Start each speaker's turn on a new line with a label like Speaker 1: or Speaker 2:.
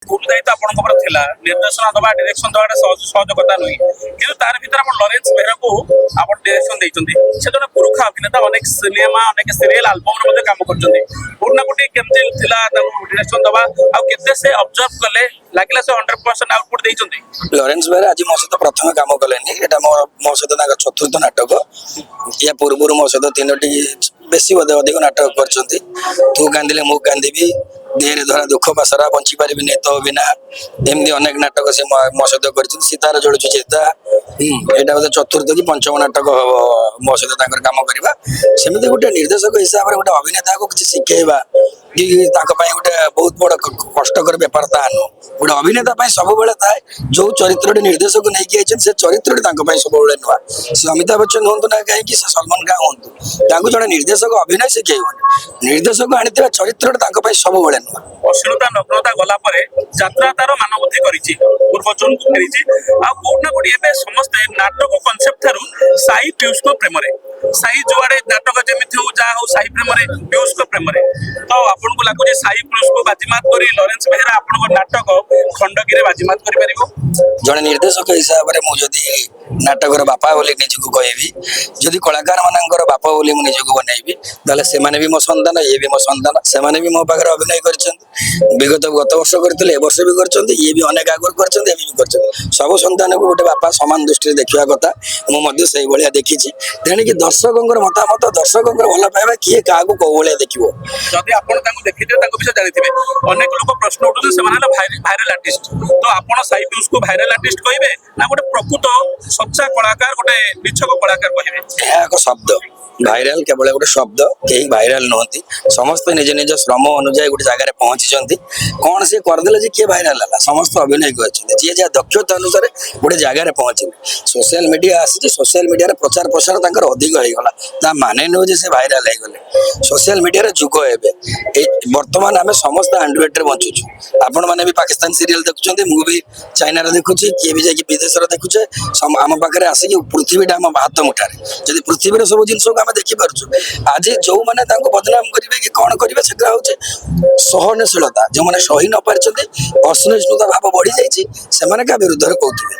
Speaker 1: School ଦାୟିତ୍ୱ ଆପଣଙ୍କ ଉପରେ ଥିଲା, ନିର୍ଦ୍ଦେଶନା ଦେବା ଡିରେକ୍ସନ ଦେବାଟା ସହଜ କଥା ନୁହେଁ, କିନ୍ତୁ ତାର ଭିତରେ ଆପଣ ଲରେନ୍ସ ବେହେରାକୁ ଆପଣ ଡିରେକ୍ସନ ଦେଇଛନ୍ତି। ସେ ଜଣେ ପୁରୁଖା ଅଭିନେତା, ଅନେକ ସିନେମା ଅନେକ ସିରିଏଲ ଆଲବମରେ ମଧ୍ୟ କାମ କରିଛନ୍ତି। କୋଉଠି ନା କୋଉଠି କେମିତି ଥିଲା ତାଙ୍କୁ ଡିରେକ୍ସନ ଦେବା, ଆଉ କେତେ ସେ ଅବଜର୍ଭ କଲେ, ଲାଗିଲା ସେ 100% ଆଉଟପୁଟ୍ ଦେଇଛନ୍ତି।
Speaker 2: ଲରେନ୍ସ ବେହେରା ଆଜି ମୋ ସହିତ ପ୍ରଥମେ କାମ କଲେନି, ଏଇଟା ମୋ ସହିତ ତାଙ୍କ ଚତୁର୍ଥ ନାଟକ। ୟା ପୂର୍ବରୁ ମୋ ସହିତ 3ଟି ବେଶୀ ବୋଧେ ଅଧିକ ନାଟକ କରିଛନ୍ତି। ତୁ କାନ୍ଦିଲେ ମୁଁ କାନ୍ଦିବି, ଦେହରେ ଧରା ଦୁଃଖ ପାସରା, ବଞ୍ଚି ପାରିବିନି ତୋ ବିନା, ଏମିତି ଅନେକ ନାଟକ ସେ ମୋ ସହିତ କରିଛନ୍ତି। ସୀତାର ଜଳୁଛି ଚିତା, ଏଇଟା ବୋଧେ ଚତୁର୍ଥ କି ପଞ୍ଚମ ନାଟକ ହବ ମୋ ସହିତ ତାଙ୍କର କାମ କରିବା। ସେମିତି ଗୋଟେ ନିର୍ଦ୍ଦେଶକ ହିସାବରେ ଗୋଟେ ଅଭିନେତାକୁ କିଛି ଶିଖେଇବା କି ତାଙ୍କ ପାଇଁ ଗୋଟେ ବହୁତ ବଡ କଷ୍ଟକର ବେପାର ତାହା ନୁହଁ। ଗୋଟେ ଅଭିନେତା ପାଇଁ ସବୁବେଳେ ଥାଏ ଯୋଉ ଚରିତ୍ରଟି ନିର୍ଦ୍ଦେଶକ ନେଇକି ଯାଇଛନ୍ତି ସେ ଚରିତ୍ରଟି ତାଙ୍କ ପାଇଁ ସବୁବେଳେ ନୂଆ। ସେ ଅମିତାଭ ବଚ୍ଚନ ହୁଅନ୍ତୁ ନା କାହିଁକି, ସେ ସଲମାନ ଖାନ ହୁଅନ୍ତୁ, ତାଙ୍କୁ ଜଣେ ନିର୍ଦ୍ଦେଶକ ଅଭିନୟ ଶିଖେଇବନି, ନିର୍ଦ୍ଦେଶକ ଆଣିଥିବା ଚରିତ୍ରଟି ତାଙ୍କ ପାଇଁ ସବୁବେଳେ ନୂଆ।
Speaker 1: ଅଶ୍ଳୀଳତା ନଗ୍ନତା ଗଲା ପରେ ଯାତ୍ରା ତାର ମାନବୃଦ୍ଧି କରିଛି, ପୂର୍ବ ଜୋନକୁ ଫେରିଛି। ଆଉ କୋଉଠି ନା କୋଉଠି ଏବେ ସମସ୍ତେ ନାଟକ କନସେପ୍ଟ ଠାରୁ ସାଇ ପିୟୁଷଙ୍କ ପ୍ରେମରେ, ସାଇ ଯୁଆଡେ ନାଟକ ଯେମିତି ହଉ ଯାହା ହଉ ସାଇ ପ୍ରେମରେ, ପିୟୁଷଙ୍କ ପ୍ରେମରେ। ତ ଆପଣଙ୍କୁ ଲାଗୁଛି ସାଇ ପିୟୁଷକୁ ବାଜିମାତ କରି ଲରେନ୍ସ ବେହେରା ଆପଣଙ୍କ ନାଟକ ଖଣ୍ଡଗିରିରେ ବାଜିମାତ କରିପାରିବ?
Speaker 2: ଜଣେ ନିର୍ଦ୍ଦେଶକ ହିସାବରେ ମୁଁ ଯଦି ନାଟକର ବାପା ବୋଲି ନିଜକୁ କହିବି, ଯଦି କଳାକାର ମାନଙ୍କର ବାପା ବୋଲି ମୁଁ ନିଜକୁ ବନେଇବି, ତାହେଲେ ସେମାନେ ବି ମୋ ସନ୍ତାନ, ଇଏ ବି ମୋ ସନ୍ତାନ। ସେମାନେ ବି ମୋ ପାଖରେ ଅଭିନୟ କରିଛନ୍ତି, ଗତ ବର୍ଷ କରିଥିଲେ, ଏ ବର୍ଷ ବି କରିଛନ୍ତି, ଇଏ ବି ଅନେକ ଆଗରୁ କରିଛନ୍ତି, ଏବେ ବି କରିଛନ୍ତି। ସବୁ ସନ୍ତାନକୁ ଗୋଟେ ବାପା ସମାନ ଦୃଷ୍ଟିରେ ଦେଖିବା କଥା, ମୁଁ ମଧ୍ୟ ସେଇଭଳିଆ ଦେଖିଛି। ତେଣିକି ଦର୍ଶକଙ୍କର ମତାମତ, ଦର୍ଶକଙ୍କର ଭଲ ପାଇବା, କିଏ କାହାକୁ କୋଉ ଭଳିଆ ଦେଖିବ।
Speaker 1: ଯଦି ଆପଣ ତାଙ୍କୁ ଦେଖିଥିବେ, ତାଙ୍କ ବିଷୟ ଜାଣିଥିବେ, ଅନେକ ଲୋକ ପ୍ରଶ୍ନ ଉଠୁଛନ୍ତି ସେମାନେ ହେଲେ ଭାଇରାଲ ଆର୍ଟିଷ୍ଟ। ତ ଆପଣ ସାଇ ପିୟୁଷକୁ ଭାଇରାଲ ଆର୍ଟିଷ୍ଟ କହିବେ ନା ଗୋଟେ ପ୍ରକୃତ ସଚ୍ଚା କଳାକାର, ଗୋଟେ ନିଛକ କଳାକାର କହିବେ?
Speaker 2: ଏହା ଏକ ଶବ୍ଦ, ଭାଇରାଲ କେବଳ ଗୋଟେ ଶବ୍ଦ, କେହି ଭାଇରାଲ ନୁହନ୍ତି। ସମସ୍ତେ ନିଜ ନିଜ ଶ୍ରମ ଅନୁଯାୟୀ ଗୋଟେ ଜାଗାରେ ପହଞ୍ଚିଛନ୍ତି। କଣ ସେ କରିଦେଲେ ଯେ କିଏ ଭାଇରାଲ ହେଲା? ସମସ୍ତେ ଅଭିନୟ କରିଛନ୍ତି, ଯିଏ ଯାହା ଦକ୍ଷତା ଅନୁସାରେ ଗୋଟେ ଜାଗାରେ ପହଞ୍ଚିଲେ। ସୋସିଆଲ ମିଡିଆ ଆସିଛି, ସୋସିଆଲ ମିଡିଆରେ ପ୍ରଚାର ପ୍ରସାର ତାଙ୍କର ଅଧିକ ହେଇଗଲା, ତା ମାନେ ନୁହେଁ ଯେ ସେ ଭାଇରାଲ ହେଇଗଲେ। ସୋସିଆଲ ମିଡିଆର ଯୁଗ ଏବେ, ବର୍ତ୍ତମାନ ଆମେ ସମସ୍ତେ ଆଣ୍ଡ୍ରଏଡରେ ବଞ୍ଚୁଛୁ। ଆପଣମାନେ ବି ପାକିସ୍ତାନ ସିରିଏଲ ଦେଖୁଛନ୍ତି, ମୁଁ ବି ଚାଇନାର ଦେଖୁଛି, କିଏ ବି ଯାଇକି ବିଦେଶର ଦେଖୁଛେ। ଆମ ପାଖରେ ଆସିକି ପୃଥିବୀଟା ଆମ ହାତ ମୁଠାରେ। ଯଦି ପୃଥିବୀର ସବୁ ଜିନିଷକୁ ଆମେ ଦେଖିପାରୁଛୁ, ଆଜି ଯୋଉମାନେ ତାଙ୍କୁ ବଦନାମ କରିବେ କି କଣ କରିବେ, ସେଟା ହଉଛି ସହନଶୀଳତା। ଯୋଉମାନେ ସହି ନ ପାରିଛନ୍ତି, ଅସହିଷ୍ଣୁତା ଭାବ ବଢି ଯାଇଛି, ସେମାନେ କାହା ବିରୁଦ୍ଧରେ କହୁଥିବେ।